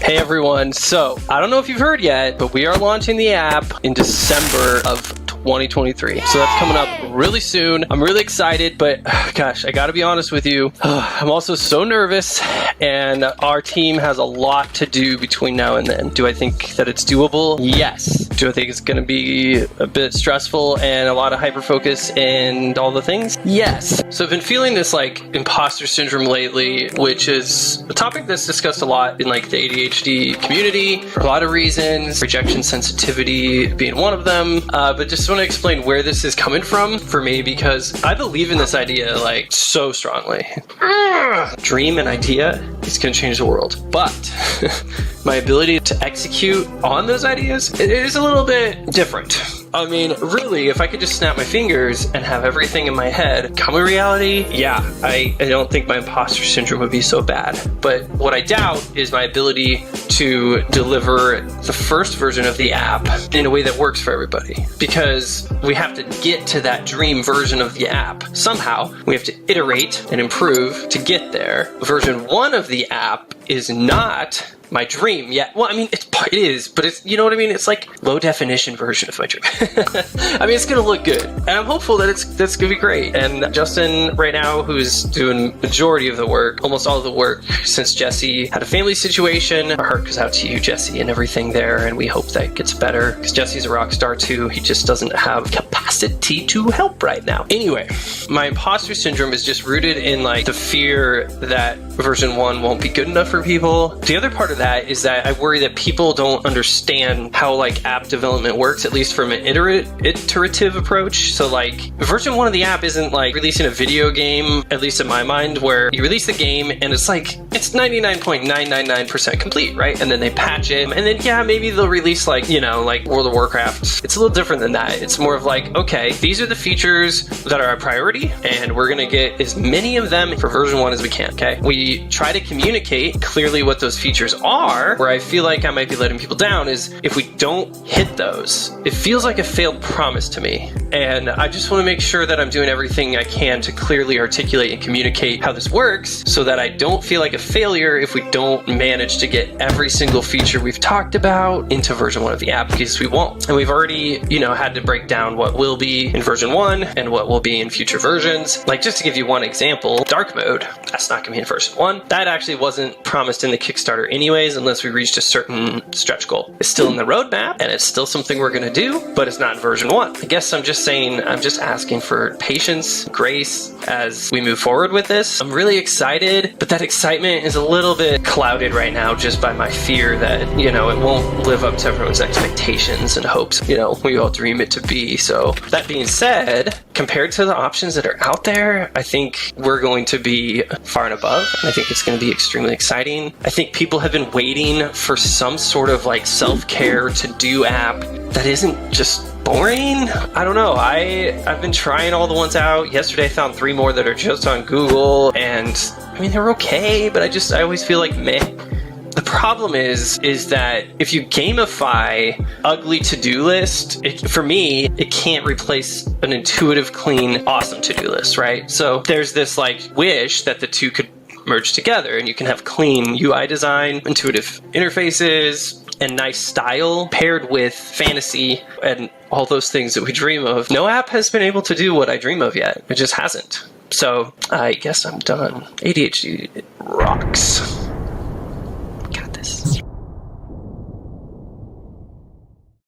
Hey everyone, so I don't know if you've heard yet, but we are launching the app in December of 2023. So that's coming up really soon. I'm really excited, but gosh, I gotta be honest with you. I'm also so nervous, and our team has a lot to do between now and then. Do I think that it's doable? Yes. Do I think it's gonna be a bit stressful and a lot of hyper focus and all the things? Yes. So I've been feeling this like imposter syndrome lately, which is a topic that's discussed a lot in like the ADHD community for a lot of reasons, rejection sensitivity being one of them, but just want to explain where this is coming from for me, because I believe in this idea like so strongly. Dream and idea is going to change the world, but my ability to execute on those ideas, it is a little bit different. I mean, really, if I could just snap my fingers and have everything in my head come in reality, yeah, I don't think my imposter syndrome would be so bad. But what I doubt is my ability to deliver the first version of the app in a way that works for everybody. Because we have to get to that dream version of the app. Somehow, we have to iterate and improve to get there. Version 1 of the app is not my dream yet. Well, I mean, it is, but it's, you know what I mean? It's like low definition version of my dream. I mean, it's going to look good, and I'm hopeful that that's going to be great. And Justin right now, who's doing majority of the work, almost all of the work, since Jesse had a family situation, our heart goes out to you, Jesse, and everything there. And we hope that gets better, because Jesse's a rock star too. He just doesn't have capacity to help right now. Anyway, my imposter syndrome is just rooted in like the fear that version 1 won't be good enough for people. The other part of that is that I worry that people don't understand how like app development works, at least from an iterative approach. So like version 1 of the app isn't like releasing a video game, at least in my mind, where you release the game and it's like, it's 99.999% complete, right? And then they patch it, and then yeah, maybe they'll release like, you know, like World of Warcraft. It's a little different than that. It's more of like, okay, these are the features that are a priority, and we're gonna get as many of them for version 1 as we can, okay? We try to communicate clearly what those features are. Where I feel like I might be letting people down is if we don't hit those, it feels like a failed promise to me. And I just want to make sure that I'm doing everything I can to clearly articulate and communicate how this works, so that I don't feel like a failure if we don't manage to get every single feature we've talked about into version 1 of the app, because we won't. And we've already, you know, had to break down what will be in version 1 and what will be in future versions. Like, just to give you one example, dark mode, that's not going to be in version 1. That actually wasn't promised in the Kickstarter anyways, unless we reached a certain stretch goal. It's still in the roadmap, and it's still something we're going to do, but it's not in version 1. I guess I'm just saying, I'm just asking for patience, grace as we move forward with this. I'm really excited, but that excitement is a little bit clouded right now just by my fear that, you know, it won't live up to everyone's expectations and hopes, you know, we all dream it to be. So that being said, compared to the options that are out there, I think we're going to be far and above, and I think it's going to be extremely exciting. I think people have been waiting for some sort of like self-care to do app that isn't just boring. I don't know. I've been trying all the ones out. Yesterday I found 3 more that are just on Google, and I mean, they're okay, but I always feel like meh. The problem is that if you gamify ugly to-do list, for me, it can't replace an intuitive, clean, awesome to-do list, right? So there's this like wish that the two could merge together, and you can have clean UI design, intuitive interfaces, and nice style paired with fantasy and all those things that we dream of. No app has been able to do what I dream of yet. It just hasn't. So I guess I'm done. ADHD rocks.